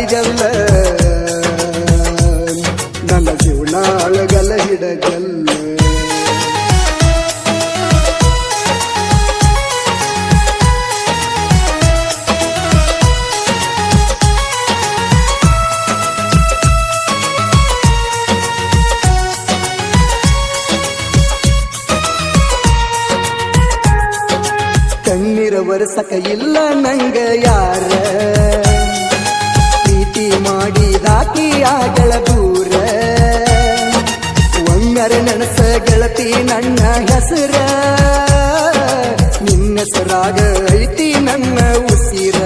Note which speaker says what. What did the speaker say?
Speaker 1: ಮಾಡಿದಲ್ಲ ನನ್ನ ಜೀವನ ಅಳಗಲ ಹಿಡಗಲ್ಲ ಕಣ್ಣೀರ ವರ್ಷಕ ಇಲ್ಲ ನಂಗ ಯಾರ ಪ್ರೀತಿ ಮಾಡಿದಾಕಿ ಆಗಳ ದೂರ ಒಂಗರ ನನಸ ಗೆಳತಿ ನನ್ನ ಹೆಸರ ನಿನ್ನ ಹೆಸರಾಗ ಐತಿ ನನ್ನ ಉಸಿರ